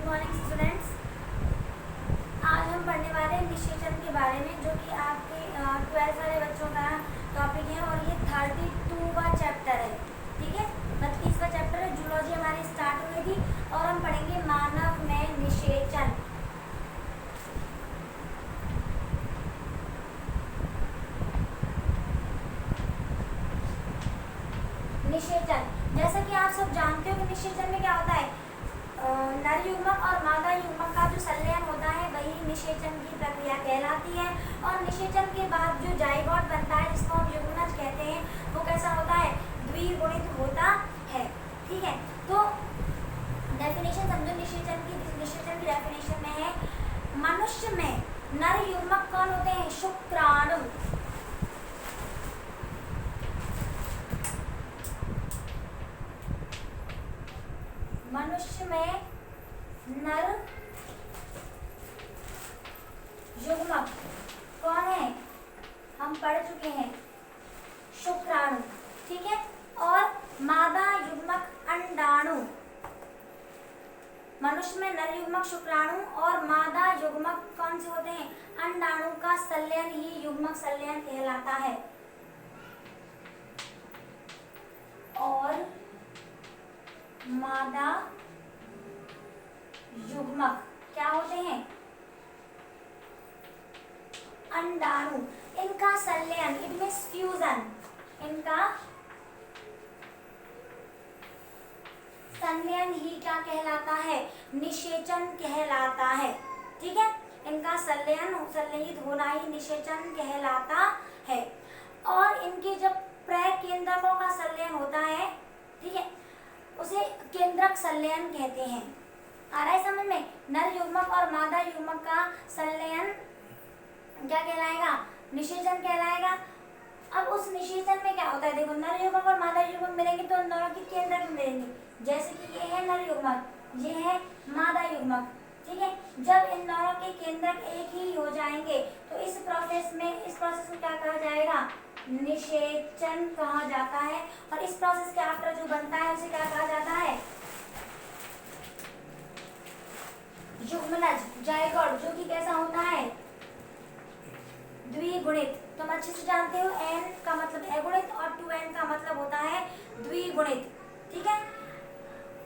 Morning students. आज हम पढ़ने वाले हैं निषेचन के बारे में, जो कि आपके 12th वाले बच्चों का टॉपिक है और ये 32वां चैप्टर है। ठीक है, 32वां चैप्टर है। जूलॉजी हमारी स्टार्ट हुई थी और हम पढ़ेंगे मानव में निषेचन। निषेचन, जैसा कि आप सब जानते हो कि निषेचन में क्या होता है, नर युग्मक और मादा युग्मक का जो संलयन होता है वही निषेचन की प्रक्रिया कहलाती है। और निषेचन के बाद जो जाइगोट बनता है, जिसको हम युग्मनज कहते हैं, वो कैसा होता है, द्विगुणित होता है। ठीक है, तो डेफिनेशन समझो निषेचन की। निषेचन की डेफिनेशन में है, मनुष्य में नर युग्मक कौन होते हैं, शुक्राणु। मनुष्य में नर युग्मक कौन है, हम पढ़ चुके हैं, शुक्राणु। ठीक है, और मादा युग्मक अंडाणु। मनुष्य में नर युग्मक शुक्राणु और मादा युग्मक कौन से होते हैं, अंडाणु का संलयन ही युग्मक संलयन कहलाता है। और मादा युग्मक क्या होते हैं, अंडाणु। इनका संलयन, इट मीन्स फ्यूजन, इनका संलयन ही क्या कहलाता है, निषेचन कहलाता है। ठीक है, इनका संलयित होना ही निषेचन कहलाता है। और इनके जब प्रकेंद्रकों का संलयन होता है, ठीक है, उसे केंद्रक संलयन कहते हैं। आ रहा है समझ में, नर युग्मक और मादा युग्मक का संलयन क्या कहलाएगा, निषेचन कहलाएगा। अब उस निषेचन में क्या होता है, देखो, नर युग्मक और मादा युग्मक मिलेंगे तो उन दोनों की केंद्रक मिलेंगे। जैसे कि ये है नर युग्मक, ये है मादा युग्मक। ठीक है, जब इन दोनों के केंद्रक एक ही हो जाएंगे तो इस प्रोसेस को क्या कहा जाएगा, निषेचन कहा जाता है। और इस प्रोसेस के आफ्टर जो बनता है उसे क्या कहा जाता है, युग्मनज, जाइगोट, जो कि कैसा होता है, द्विगुणित। तुम अच्छे से जानते हो, n का मतलब अगुणित और 2n का मतलब होता है द्विगुणित। ठीक है,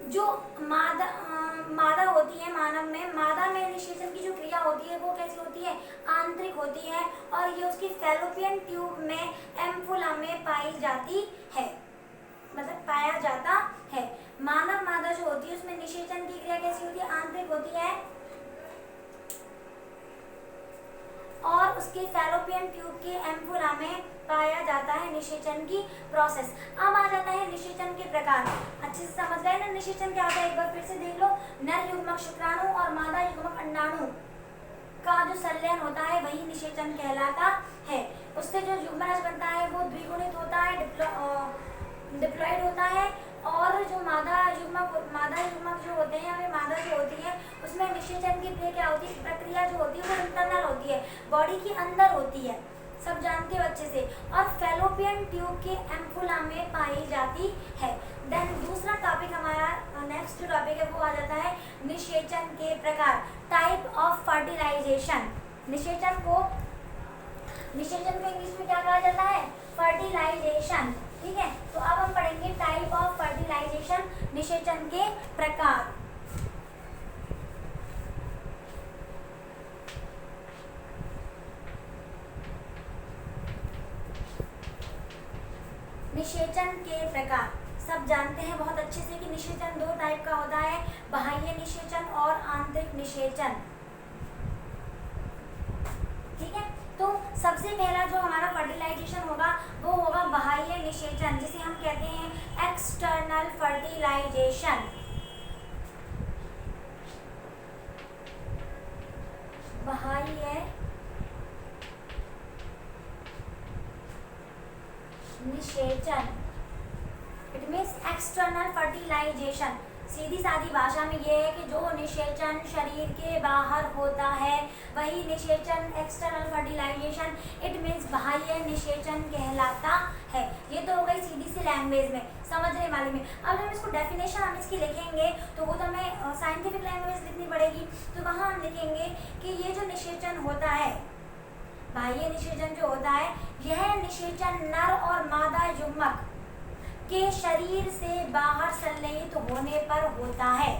जो मादा होती है मानव में, मादा में निषेचन की जो क्रिया होती है वो कैसी होती है, आंतरिक होती है। और ये उसकी फैलोपियन ट्यूब में एम्फुला में पाई जाती है, मतलब पाया जाता है। मानव मादा जो होती है उसमें निषेचन की क्रिया कैसी होती है, आंतरिक होती है। और उसके फैलोपियन ट्यूब के एम्फुला में पाया जाता है निषेचन की प्रोसेस। अब आ जाता है निषेचन के प्रकार। अच्छे से समझ गए ना निषेचन क्या होता है, एक बार फिर से देख लो। नर युग्मक शुक्राणु और मादा युग्मक अंडाणु का जो संलयन होता है वही निषेचन कहलाता है। उससे जो युग्मनज बनता है वो द्विगुणित होता है, डिप्लॉइड होता है। और जो मादा युग्मक जो होते हैं, वे मादा जो होती है उसमें निषेचन की प्रक्रिया जो होती है वो इंटरनल होती है, बॉडी के अंदर होती है, सब जानते हो अच्छे से। और फैलोपियन ट्यूब के एम्फुला में पाई जाती है। देन दूसरा टॉपिक हमारा, नेक्स्ट जो टॉपिक है वो आ जाता है निषेचन के प्रकार, टाइप ऑफ फर्टिलाइजेशन। निषेचन को इंग्लिश में क्या कहा जाता है, फर्टिलाइजेशन। ठीक है, तो अब हम पढ़ेंगे टाइप ऑफ फर्टिलाइजेशन, निषेचन के प्रकार। निषेचन के प्रकार सब जानते हैं बहुत अच्छे से कि निषेचन दो टाइप का होता है, बाह्य निषेचन और आंतरिक निषेचन। ठीक है, तो सबसे पहला जो हमारा फर्टिलाइजेशन होगा वो होगा बाह्य निषेचन, जिसे हम कहते हैं एक्सटर्नल फर्टिलाइजेशन। बाह्य निषेचन, इट मीन्स एक्सटर्नल फर्टिलाइजेशन। सीधी सादी भाषा में ये है कि जो निषेचन शरीर के बाहर होता है वही निषेचन एक्सटर्नल फर्टिलाइजेशन, इट मीन्स बाह्य निषेचन कहलाता है। ये तो हो गई सीधी सी लैंग्वेज में, समझने वाले में। अब हम इसको डेफिनेशन हम इसकी लिखेंगे तो वो तो मैं साइन साइंटिफिक लैंग्वेज लिखनी पड़ेगी, तो वहाँ हम लिखेंगे कि ये जो निषेचन होता है, बाह्य निषेचन जो होता है, यह निषेचन नर और मादा युग्मक के शरीर से बाहर संलयित होने पर होता है।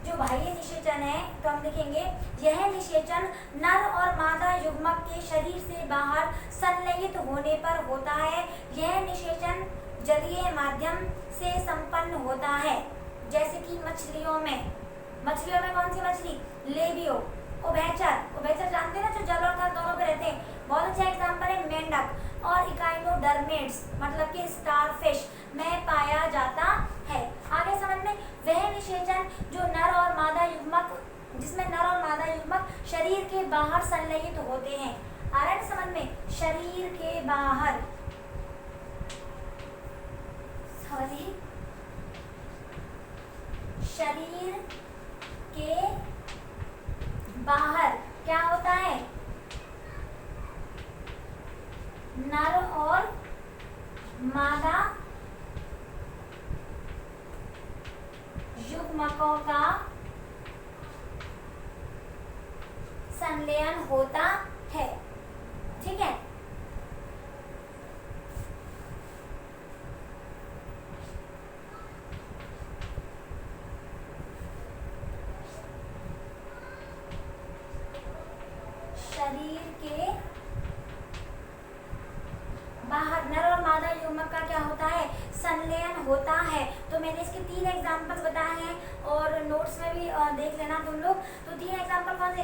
जो बाह्य निषेचन है, तो हम लिखेंगे यह निषेचन नर और मादा युग्मक के शरीर से बाहर संलयित होने पर होता है। यह निषेचन जलीय माध्यम से संपन्न होता है, जैसे कि मछलियों में कौन सी मछली? लेबियो, उभयचर जानते हैं ना, जो जल और थल दोनों पे रहते हैं। बहुत अच्छा एग्जाम्पल है मेंढक। और इकाइनोडर्मेट्स मतलब कि स्टारफिश में पाया जाता है। आगे समझ में, वह निषेचन जो नर और मादा युग्मक, जिसमें नर और मादा युग्मक शरीर के बाहर संलयित होते हैं। आ रहा है समझ में? शरीर के बाहर, शरीर के बाहर क्या होता है? नर और मादा युग्मकों का संलयन होता है। ठीक है, शरीर के बाहर नर और मादा युग्मक का क्या होता है? संलयन होता है। तो मैंने इसके 3 एग्जाम्पल बताए हैं और नोट्स में भी देख लेना तुम लोग। तो 3 एग्जाम्पल कौन से?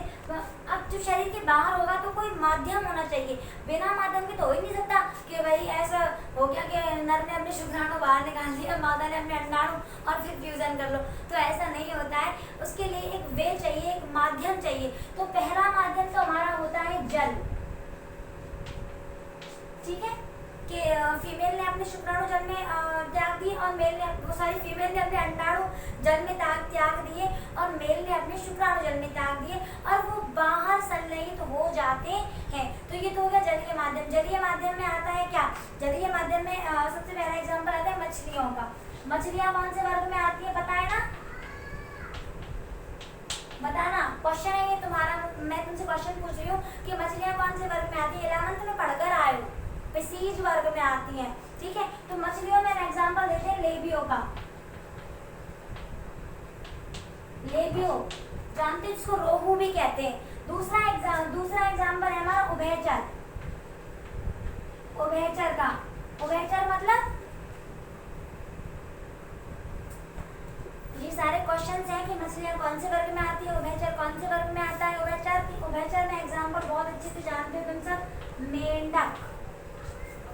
अब जो शरीर के बाहर होगा तो कोई माध्यम होना चाहिए। बिना माध्यम के तो हो ही नहीं सकता कि भाई ऐसा हो गया कि नर ने अपने शुक्राणु बाहर निकाल दिया, मादा ने अपने अंडाणु और फिर फ्यूजन कर लो, तो ऐसा नहीं होता है। उसके लिए एक वे चाहिए, एक माध्यम चाहिए। तो पहला माध्यम तो हमारा होता है जल। ठीक है, कि फीमेल ने अपने शुक्राणु जल में त्याग दिए और मेल ने फीमेल ने अपने अंडाणु जल में त्याग दिए और मेल ने अपने शुक्राणु जल में त्याग दिए और वो बाहर संलयित हो जाते हैं। तो ये तो हो गया जलीय माध्यम। जलीय माध्यम में आता है क्या? जलीय माध्यम में सबसे पहला एग्जाम्पल आता है मछलियों का। मछलियाँ कौन से वर्ग में आती है बताए ना? बताना, क्वेश्चन है ये तुम्हारा। मैं तुमसे क्वेश्चन पूछ रही हूँ कि मछलियाँ कौन से वर्ग में आती है। 11th में पढ़कर आए हो, पेसीज वर्ग में आती हैं। ठीक है, तो मछलियों में एग्जाम्पल देते हैं लेबियो का। लेबियो जानते हैं, जिसको रोहू भी कहते हैं। दूसरा एग्जाम्पल है हमारा उभयचर। उभयचर का, उभयचर मतलब ये सारे क्वेश्चंस हैं कि मछलियाँ कौन से वर्ग में आती है, उभयचर कौन से वर्ग में आता है। उभयचर में एग्जाम्पल बहुत अच्छे से जानते हो तुम सब।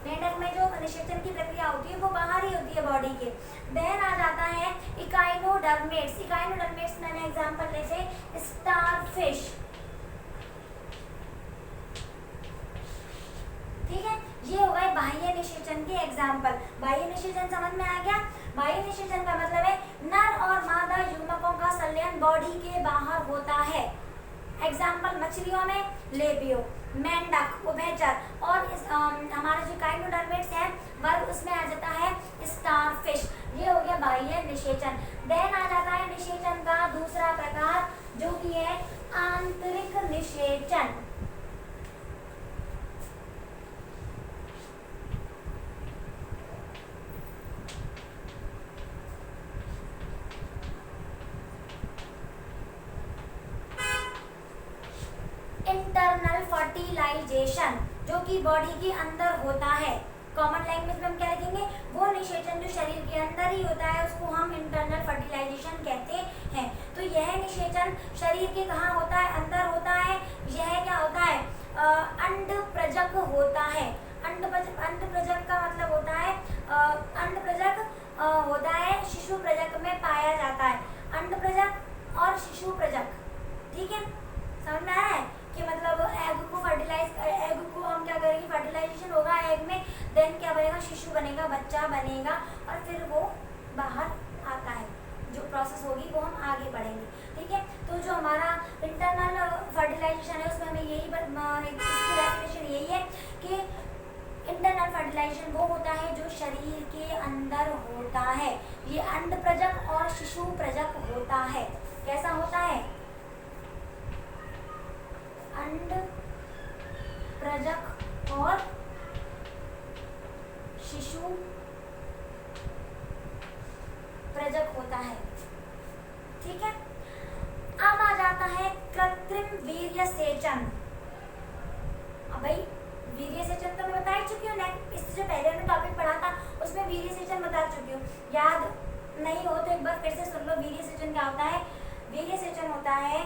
मेंढक में जो निषेचन की प्रक्रिया होती है वो बाहर ही होती है बॉडी के। देन आ जाता है इकाइनोडर्मेट्स। इकाइनोडर्मेट्स मैंने एग्जांपल लेते स्टारफिश। ठीक है, ये हो गए बाह्य निषेचन के एग्जांपल। बाह्य निषेचन समझ में आ गया? बाह्य निषेचन का मतलब है नर और मादा युग्मकों का संलयन बॉडी के बाहर होता है। एग्जाम्पल मछलियों में लेबियो, मेंढक, उभयचर और हमारा जो इकाइनोडर्मेट्स है वर्ग, उसमें आ जाता है स्टारफिश। ये हो गया बाह्य निषेचन। देन आ जाता है निषेचन का दूसरा प्रकार जो कि है आंतरिक निषेचन। इंटरनल फर्टिलाइजेशन जो कि बॉडी के अंदर होता है। कॉमन लैंग्वेज में हम क्या लिखेंगे? वो निषेचन जो शरीर के अंदर ही होता है उसको हम इंटरनल फर्टिलाइजेशन कहते हैं। तो यह निषेचन शरीर के कहाँ होता है? अंदर होता है। यह क्या होता है? अंडप्रजक होता है। अंडप्रजक का मतलब होता है अंडप्रजक होता है शिशु प्रजक में पाया जाता है। अंडप्रजक और शिशु प्रजक। ठीक है, समझ में आ रहा है कि मतलब एग को हम क्या करेंगे? फर्टिलाइजेशन होगा एग में, देन क्या बनेगा? शिशु बनेगा, बच्चा बनेगा और फिर वो बाहर आता है। जो प्रोसेस होगी वो हम आगे पढ़ेंगे। ठीक है, तो जो हमारा इंटरनल फर्टिलाइजेशन है उसमें हमें यही इसकी डेफिनेशन यही है कि इंटरनल फर्टिलाइजेशन वो होता है जो शरीर के अंदर होता है, ये अंडप्रजक और शिशु प्रजक होता है। कैसा होता है? अंडप्रजक और शिशु प्रजक होता है। ठीक है, अब आ जाता है कृत्रिम वीर्य सेचन। अब भाई वीर्य सेचन तो मैं बता ही चुकी हूँ, इससे जो पहले मैंने टॉपिक पढ़ा था उसमें वीर्य सेचन बता चुकी हूँ। याद नहीं हो तो एक बार फिर से सुन लो। वीर्य सेचन क्या होता है? वीर्य सेचन होता है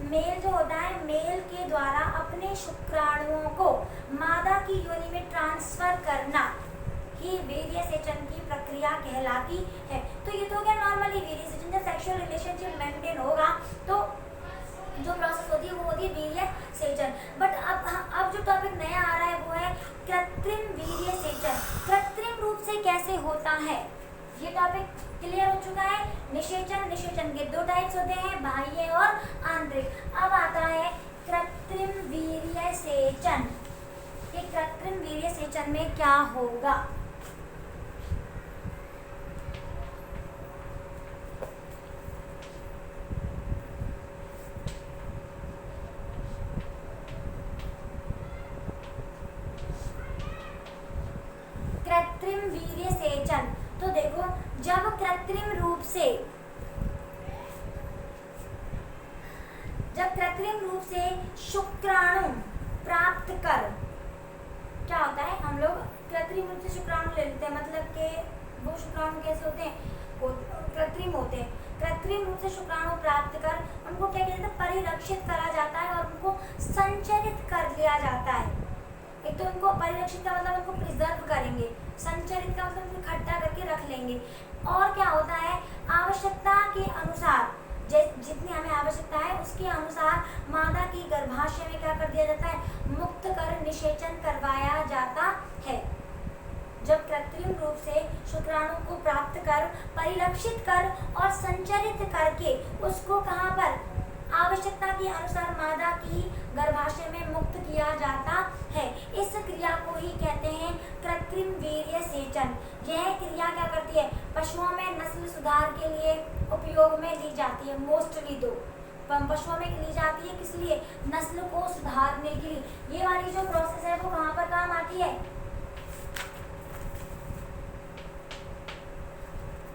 मेल जो होता है, मेल के द्वारा अपने शुक्राणुओं को मादा की योनि में ट्रांसफर करना ही वीर्य सेचन की प्रक्रिया कहलाती है। तो ये तो हो गया नॉर्मली वीर्य सेचन। जब सेक्सुअल रिलेशनशिप मेंटेन होगा तो जो प्रोसेस होती है वो होती है वीर्य सेचन। बट अब जो टॉपिक नया आ रहा है वो है कृत्रिम वीर्य सेचन। कृत्रिम रूप से कैसे होता है, ये टॉपिक क्लियर हो चुका है। निषेचन, निषेचन के दो टाइप्स होते हैं, बाह्य और आंतरिक। अब आता है कृत्रिम वीर्य सेचन। कि कृत्रिम वीर्य सेचन में क्या होगा? कृत्रिम वीर्य सेचन, तो देखो जब कृत्रिम रूप से शुक्राणु प्राप्त कर, क्या होता है, हम लोग कृत्रिम रूप से शुक्राणु ले लेते हैं, मतलब कि वो शुक्राणु कैसे होते हैं? कृत्रिम होते हैं। कृत्रिम रूप से शुक्राणु प्राप्त कर उनको क्या कहते हैं? परिरक्षित करा जाता है और उनको संचरित कर लिया जाता है। एक तो उनको परिरक्षित का मतलब उनको प्रिजर्व करेंगे, संचरित का मतलब इकट्ठा करके रख लेंगे। और क्या होता है? आवश्यकता के अनुसार, जितनी हमें आवश्यकता है उसके अनुसार मादा की गर्भाशय में क्या कर दिया जाता है? मुक्त कर निषेचन करवाया जाता है। जब कृत्रिम रूप से शुक्राणु को प्राप्त कर, परिलक्षित कर और संचरित करके उसको कहाँ पर? आवश्यकता के अनुसार मादा की गर्भाशय में मुक्त किया जाता है। इस क्रिया को ही कहते हैं कृत्रिम वीर्य सेचन। यह क्रिया क्या करती है? पशुओं में नस्ल सुधार के लिए उपयोग में ली जाती है। मोस्टली तो पशुओं में ली जाती है, किस लिए? नस्ल को सुधारने के लिए। ये वाली जो प्रोसेस है वो कहाँ पर काम आती है?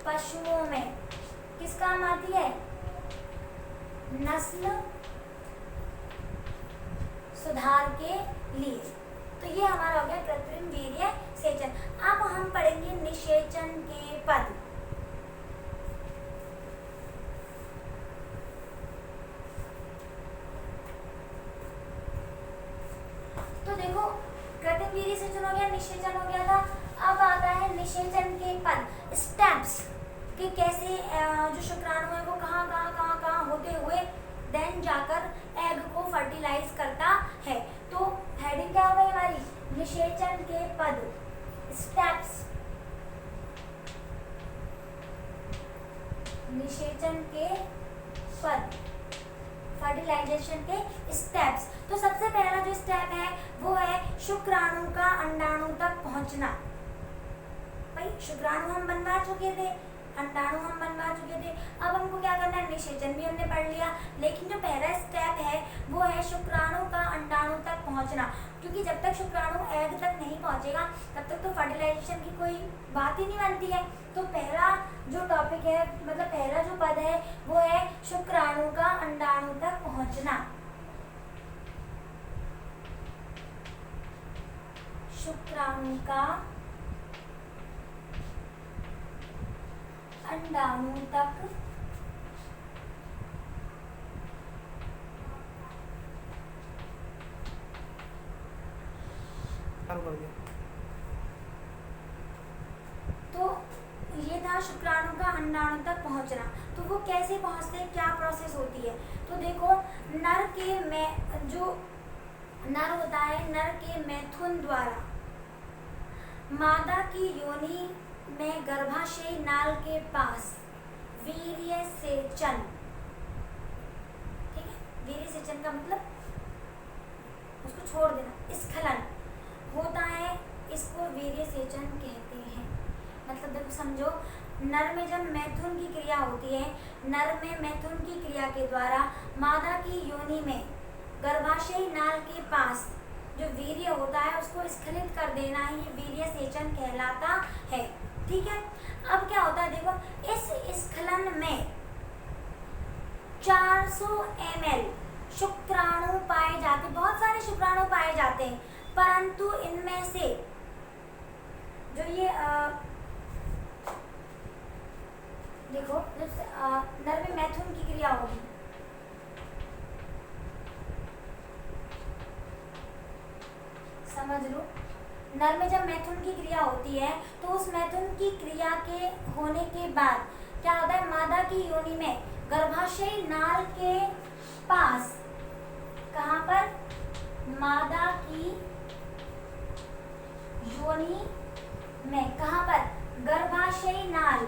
पशुओं में। किस काम आती है? नस्ल सुधार के लिए। तो ये हमारा हो गया कृत्रिम वीर्य सेचन। अब हम पढ़ेंगे निषेचन के पद। तो देखो कृत्रिम वीर्य सेचन हो गया, निषेचन हो गया था। अब आता है निषेचन के पद, स्टेप्स कि कैसे जो शुक्राणु है वो कहाँ होते हुए देन जाकर एग को फर्टिलाइज करता है। तो हेडिंग क्या हो गई हमारी? निषेचन के पद, स्टेप्स। निषेचन के पद, फर्टिलाइजेशन के स्टेप्स। तो सबसे पहला जो स्टेप है वो है शुक्राणु का अंडाणु तक पहुंचना। भाई शुक्राणु हम बनवा चुके थे, अंडाणु हम बनवा चुके थे, अब हमको क्या करना है? निषेचन भी हमने पढ़ लिया, लेकिन जो पहला स्टेप है वो है शुक्राणु का अंडाणु तक पहुंचना। क्योंकि जब तक शुक्राणु एग तक नहीं पहुंचेगा तब तक तो फर्टिलाइजेशन की कोई बात ही नहीं बनती है। तो पहला जो टॉपिक है, मतलब पहला जो पद है वो है शुक्राणु का अंडाणु तक पहुंचना। शुक्राणु का अंडाणु तक तो ये था शुक्राणु का अंडाणु तक पहुंचना। तो वो कैसे पहुंचते हैं, क्या प्रोसेस होती है? तो देखो नर के जो नर होता है, नर के मैथुन द्वारा मादा की योनि में गर्भाशय नाल के पास वीर्य सेचन, ठीक है, वीर्य सेचन का मतलब उसको छोड़ देना, स्खलन होता है इसको वीर्य सेचन कहते हैं। मतलब देखो समझो, नर में जब मैथुन की क्रिया होती है, नर में मैथुन की क्रिया के द्वारा मादा की योनि में गर्भाशयी नाल के पास जो वीर्य होता है उसको स्खलित कर देना ही वीर्य सेचन कहलाता है। ठीक है, अब क्या होता है देखो, इस स्खलन में 400 ml शुक्राणु पाए जाते, बहुत सारे शुक्राणु पाए जाते हैं, परंतु इनमें से जो ये देखो नर में मैथुन की क्रिया होगी, समझ लो, नर में जब मैथुन की क्रिया होती है तो उस मैथुन की क्रिया के होने के बाद क्या होता है, मादा की योनि में गर्भाशयी नाल के पास, कहाँ पर, मादा की योनि में, कहाँ पर, गर्भाशयी नाल,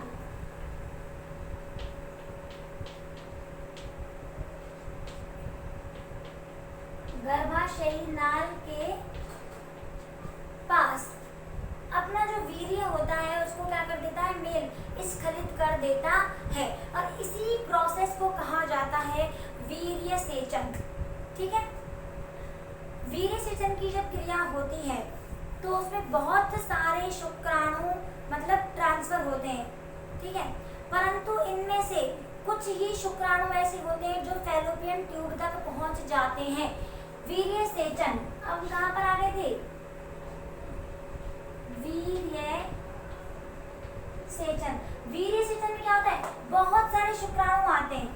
गर्भाशयी नाल के पास अपना जो वीर्य होता है उसको क्या कर देता है, मेल स्खलित कर देता है, और इसी प्रोसेस को कहा जाता है वीर्य सेचन। ठीक है, वीर्य सेचन की जब क्रिया होती है तो उसमें बहुत सारे शुक्राणु मतलब ट्रांसफर होते हैं। ठीक है, परंतु इनमें से कुछ ही शुक्राणु ऐसे होते हैं जो फैलोपियन ट्यूब तक पहुंच जाते हैं। वीर्य सेचन, अब कहाँ पर आ गए थे, वीर्य सेचन। वीर्य सेचन में क्या होता है, बहुत सारे शुक्राणु आते हैं,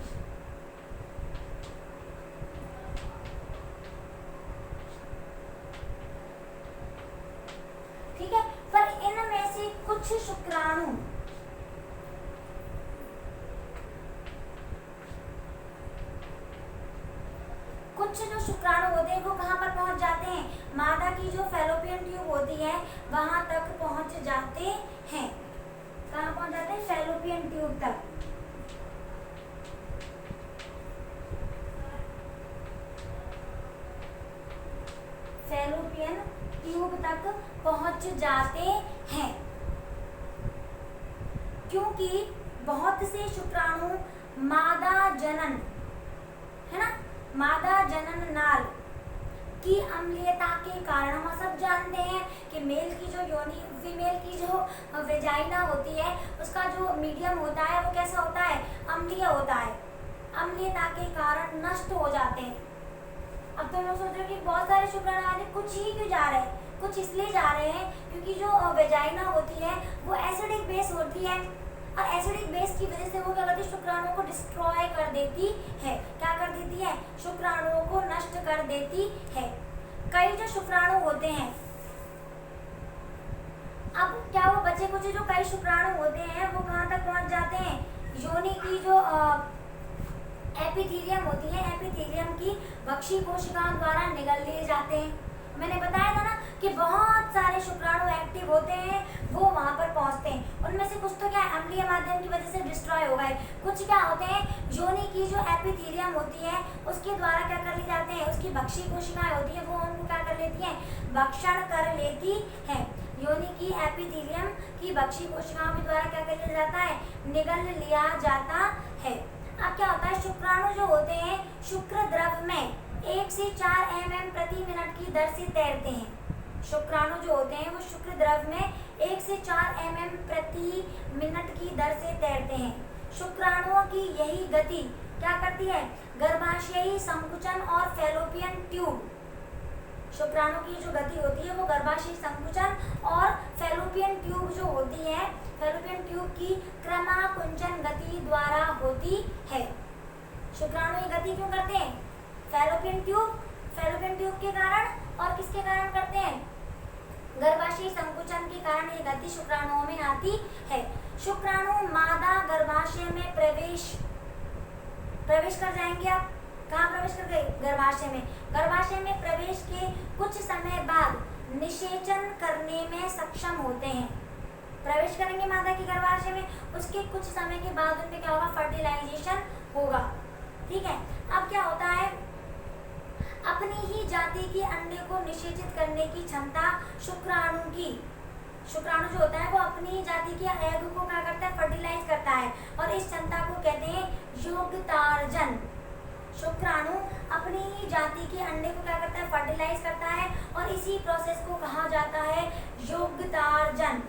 ठीक है, पर इनमें से कुछ शुक्राणु जो शुक्राणु होते हैं वो कहाँ पर पहुंच जाते हैं, मादा की जो फैलोपियन ट्यूब होती है वहां तक पहुंच जाते हैं। कहाँ पहुंच जाते हैं, फैलोपियन ट्यूब तक। फैलोपियन ट्यूब तक पहुंच जाते हैं, क्योंकि बहुत से शुक्राणु मादा जनन, है ना, मादा जनन नाल की अम्लीयता के कारण, हम सब जानते हैं कि मेल की जो योनि, फीमेल की जो वेजाइना होती है उसका जो मीडियम होता है वो कैसा होता है, अम्लीय होता है, अम्लीयता के कारण नष्ट हो जाते हैं। अब तुम लोग सोच रहे हो कि बहुत सारे शुक्राणु आते, कुछ ही क्यों जा रहे हैं, कुछ इसलिए जा रहे हैं क्योंकि जो वेजाइना होती है वो एसिडिक बेस होती है, और एसिडिक बेस की वजह से वो क्या करती है, शुक्राणुओं को डिस्ट्रॉय कर देती है। क्या कर देती है, शुक्राणुओं को नष्ट कर देती है। कई जो शुक्राणु होते हैं, अब क्या वो बचे कुछ जो कई शुक्राणु होते हैं वो कहाँ तक पहुंच जाते हैं, योनि की जो एपिथेलियम होती है, एपिथेलियम की बक्षी कोशिकाओं द्वारा निगल लिए जाते हैं। मैंने बताया था ना कि बहुत सारे शुक्राणु एक्टिव होते हैं, वो वहां पर पहुंचते हैं, उनमें से कुछ तो क्या है, अम्लीय माध्यम की वजह से डिस्ट्रॉय हो गए, कुछ क्या होते हैं, योनि की जो एपिथेलियम होती है उसके द्वारा क्या कर लिए जाते हैं, उसकी बक्षी कोशिकाएं होती है वो उनको क्या कर लेती हैं, भक्षण कर लेती है। योनि की एपिथेलियम की बक्षी कोशिकाओं के द्वारा क्या कर लिया जाता है, निगल लिया जाता है। अब क्या होता है, शुक्राणु जो होते हैं शुक्र द्रव में 1 से 4 mm प्रति मिनट की दर से तैरते हैं। शुक्राणु जो होते हैं वो शुक्र द्रव में 1 से 4 mm प्रति मिनट की दर से तैरते हैं। शुक्राणुओं की यही गति क्या करती है, गर्भाशयी संकुचन और फैलोपियन ट्यूब, शुक्राणु की जो गति होती है वो गर्भाशयी संकुचन और फैलोपियन ट्यूब जो होती है, फैलोपियन ट्यूब की क्रमाकुंचन गति द्वारा होती है। शुक्राणु ये गति क्यों करते हैं, फैलोपियन ट्यूब के कारण, और किसके कारण करते हैं, गर्भाशयी संकुचन के कारण ये गति शुक्राणुओं में आती है। शुक्राणु मादा गर्भाशय में प्रवेश कर जाएंगे। आप कहाँ प्रवेश कर गए, गर्भाशय में। गर्भाशय में प्रवेश के कुछ समय बाद निषेचन करने में सक्षम होते हैं। प्रवेश करेंगे मादा की गर्भाशय में, उसके कुछ समय के बाद उनमें क्या होगा, फर्टिलाइजेशन होगा। ठीक है, अब क्या होता है, अपनी ही जाति के अंडे को निषेचित करने की क्षमता शुक्राणु जो होता है वो अपनी जाति के एग को क्या करता है, फर्टिलाइज करता है, और इस क्षमता को कहते हैं योगतार्जन। शुक्राणु अपनी जाति के अंडे को क्या करता है, फर्टिलाइज करता है, और इसी प्रोसेस को कहा जाता है योगतार्जन।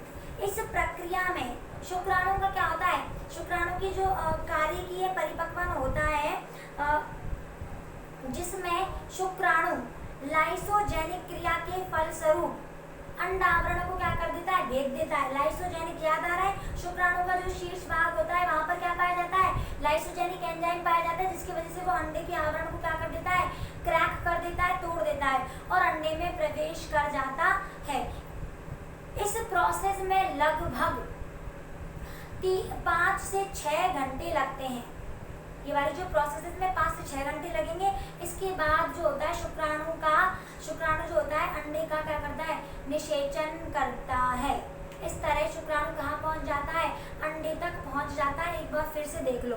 इस प्रक्रिया में शुक्राणु का क्या होता है, शुक्राणु की जो कार्य की है परिपक्वन होता है, जिसमें शुक्राणु लाइसोजेनिक क्रिया के फलस्वरूप अंडावरण को क्या कर देता है, भेद देता है। लाइसोजेनिक याद आ रहा है, शुक्राणु का जो शीर्ष भाग होता है वहां पर क्या पाया जाता है, लाइसोजेनिक एंजाइम पाया जाता है, जिसकी वजह से वो अंडे के आवरण को क्या कर देता है, क्रैक कर देता है, तोड़ देता है, और अंडे में प्रवेश कर जाता है। इस प्रोसेस में लगभग 5 से 6 घंटे लगते हैं। ये वाली जो प्रोसेस है इसमें 5 से 6 घंटे लगेंगे। इसके बाद जो होता है शुक्राणु जो होता है अंडे का क्या करता है, निषेचन करता है। इस तरह शुक्राणु कहाँ पहुंच जाता है, अंडे तक पहुंच जाता है। एक बार फिर से देख लो।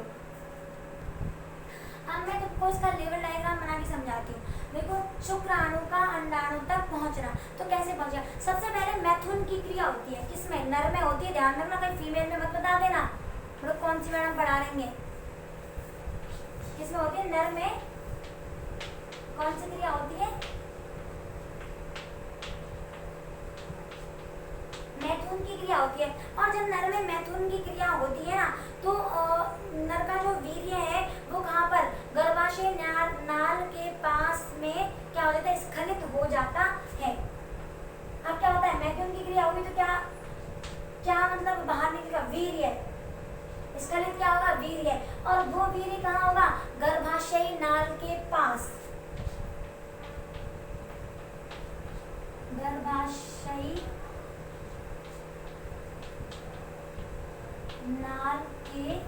अब मैं तुमको इसका लेवल डायग्राम बना के समझाती हूँ। देखो, शुक्राणु का अंडाणु तक पहुंचना, तो कैसे पहुंचेगा। सबसे पहले मैथुन की क्रिया होती है, किसमें, नर में होती है। ध्यान रखना, कहीं फीमेल में मत बता देना, हम लोग कौन सी मैडम पढ़ा लेंगे। किसमें होती है, नर में कौन सी क्रिया होती है, मैथुन की क्रिया होती है। और जब नर में मैथुन की क्रिया होती है ना, तो नर का जो वीर्य है वो कहाँ पर, गर्भाशय नाल के पास में क्या हो जाता है, स्खलित हो जाता है। अब क्या होता है, मैथुन की क्रिया होगी तो क्या मतलब बाहर निकलेगा, वीर्य, स्खलित क्या होगा, वीर्य, और वो वीर्य कहाँ होगा, गर्भाशय नाल के पास, गर्भाशय नाल के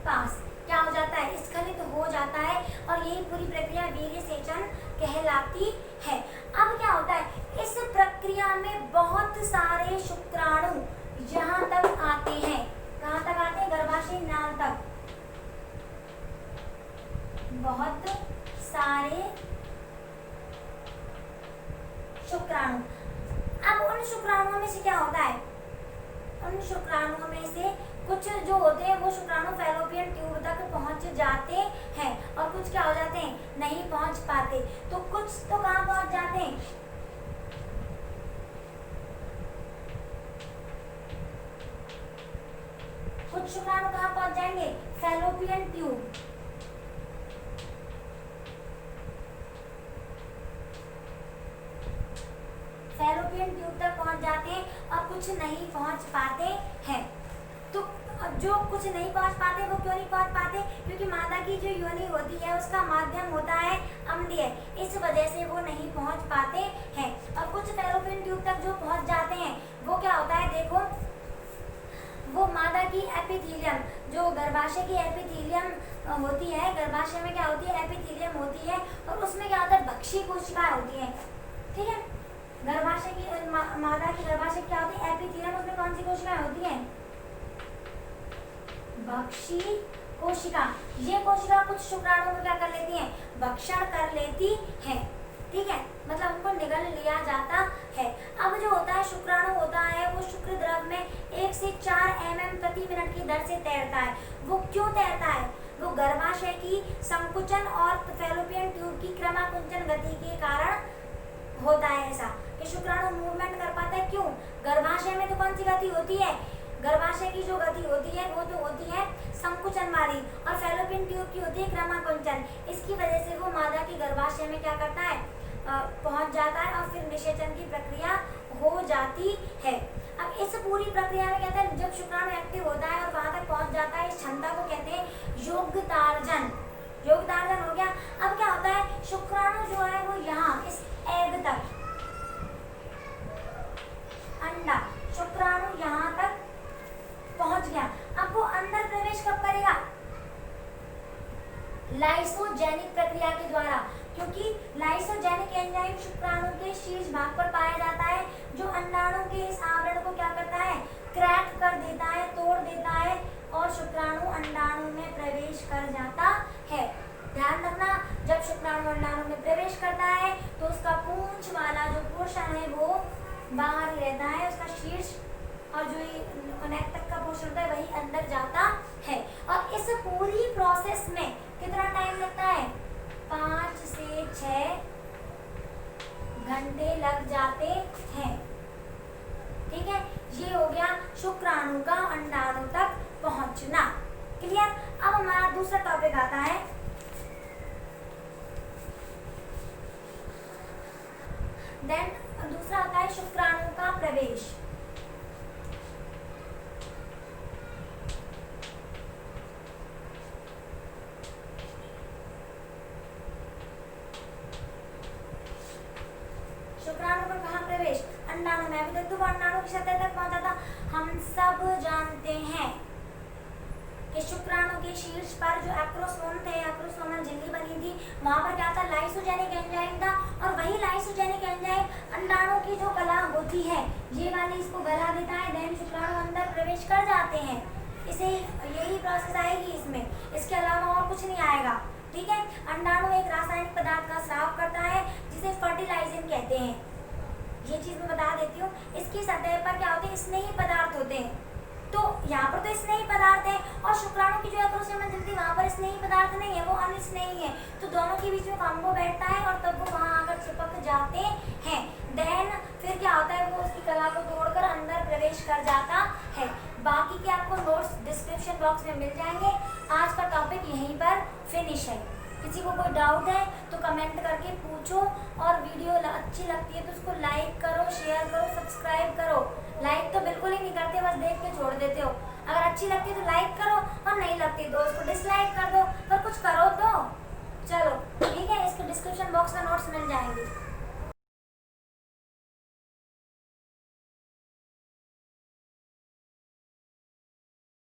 पास क्या हो जाता है, स्खलित हो जाता है, और यही पूरी प्रक्रिया वीर्य सेचन कहलाती है। अब क्या होता है, इस प्रक्रिया में बहुत सारे शुक्राणु यहाँ तक आते हैं। कहाँ तक आते हैं, गर्भाशय नाल तक। बहुत सारे शुक्राणु। अब उन शुक्राणुओं में से क्या होता है, उन शुक्राणुओं में से कुछ जो होते हैं वो शुक्राणु फैलोपियन ट्यूब तक पहुंच जाते हैं, और कुछ क्या हो जाते हैं, नहीं पहुंच पाते। तो कुछ तो कहाँ पहुंच जाते हैं, कुछ शुक्राणु कहाँ पहुंच जाएंगे, फैलोपियन ट्यूब। फैलोपियन ट्यूब तक पहुंच जाते हैं, और कुछ नहीं पहुंच पाते हैं। तो जो कुछ नहीं पहुंच पाते वो क्यों नहीं पहुंच पाते, क्योंकि मादा की जो योनि होती है उसका माध्यम होता है अम्लीय, इस वजह से वो नहीं पहुंच पाते हैं। और कुछ फैलोपियन ट्यूब तक जो पहुंच जाते हैं वो क्या होता है, देखो, वो मादा की एपिथीलियम, जो गर्भाशय की एपिथीलियम होती है, गर्भाशय में क्या होती है, एपिथीलियम होती है, और उसमें क्या होता है, भक्षी कोशिकाएं होती हैं। ठीक है, गर्भाशय की मादा की गर्भाशय क्या होती है, एपिथीलियम, उसमें कौन सी कोशिकाएं होती हैं, भक्षी कोशिका। ये कोशिका कुछ शुक्राणुओं को क्या कर लेती हैं, भक्षण कर लेती हैं। ठीक है, मतलब उनको निगल लिया जाता है। अब जो होता है शुक्राणु होता है वो शुक्र द्रव में 1 से 4 mm प्रति मिनट की दर से तैरता है। वो क्यों तैरता है, वो गर्भाशय की संकुचन और फैलोपियन ट्यूब की क्रमाकुंचन गति के कारण होता है ऐसा कि शुक्राणु मूवमेंट कर पाता है। क्यों, गर्भाशय में तो कौन सी गति होती है, गर्भाशय की जो गति होती है वो तो होती है संकुचन वाली, और फैलोपियन ट्यूब की होती है क्रमाकुंचन। इसकी वजह से वो मादा की गर्भाशय में क्या करता है, पहुंच जाता है, और फिर निषेचन की प्रक्रिया हो जाती है। अब इस पूरी प्रक्रिया में कहते हैं जब शुक्राणु एक्टिव होता है और वहां तक पहुंच जाता है, इस क्षमता को कहते हैं योगतार्जन। योगतार्जन हो गया। अब क्या होता है, शुक्राणु जो है वो यहाँ इस एग तक, अंडा, शुक्राणु यहाँ तक पहुंच गया। अब वो अंदर प्रवेश कब करेगा, लाइसोजेनिक प्रक्रिया के द्वारा, क्योंकि लाइसोजेनिक एंजाइम शुक्राणु के शीर्ष भाग पर पाया जाता है, जो अंडाणु के इस आवरण को क्या करता है, क्रैक कर देता है, तोड़ देता है, और शुक्राणु अंडाणु में प्रवेश कर जाता है। ध्यान रखना, जब शुक्राणु अंडाणु में प्रवेश करता है तो उसका पूंछ वाला जो पोर्शन है वो बाहर ही रहता है, उसका शीर्ष और जो नेक तक का पोर्शन होता है वही अंदर जाता है। और इस पूरी प्रोसेस में कितना टाइम लगता है? 5 से 6 घंटे लग जाते हैं। ठीक है, ये हो गया शुक्राणु का अंडाणु तक पहुंचना। क्लियर? अब हमारा दूसरा टॉपिक आता है दूसरा आता है शुक्राणु का प्रवेश। शुक्राणु का कहाँ प्रवेश? अंडाणु में। अभी तक तो अंडाणु की सतह तक पहुंचा था। हम सब जानते हैं कि शुक्राणु के शीर्ष पर जो एक्रोसोम थे, एक्रोसोमल झिल्ली बनी थी, वहां पर क्या था? लाइसोजेनिक एंजाइम था। और वही लाइसोजेनिक एंजाइम अंडाणु की जो गला होती है, ये वाली इसको गला देता है, देन शुक्राणु अंदर प्रवेश कर जाते हैं। इसे यही प्रोसेस आएगी इसमें, इसके अलावा और कुछ नहीं आएगा। ठीक है, अंडाणु एक रासायनिक पदार्थ का स्राव करता है जिसे फर्टिलाइजिंग कहते हैं। ये चीज मैं बता देती हूँ। इसकी सतह पर क्या होते हैं? स्नेही पदार्थ होते हैं। तो यहाँ पर तो स्नेही पदार्थ है और शुक्राणु की जो एक्रोसोमल झिल्ली थी वहाँ पर स्नेही पदार्थ नहीं है, वो अनिस्नेही है। तो दोनों के बीच में कॉम्बो बैठता है और तब वो वहाँ आकर चिपक जाते हैं। देन फिर क्या होता है? वो उसकी कला को तोड़कर अंदर प्रवेश कर जाता है। बाकी के आपको नोट्स डिस्क्रिप्शन बॉक्स में मिल जाएंगे। आज का टॉपिक यहीं पर फिनिश है। किसी को कोई डाउट है तो कमेंट करके पूछो, और वीडियो अच्छी लगती है तो उसको लाइक करो, शेयर करो, सब्सक्राइब करो। लाइक तो बिल्कुल ही नहीं करते, बस देख के छोड़ देते हो। अगर अच्छी लगती है तो लाइक करो और नहीं लगती तो उसको डिसलाइक कर दो, पर कुछ करो तो। चलो ठीक है, इसके डिस्क्रिप्शन बॉक्स में नोट्स मिल जाएंगे।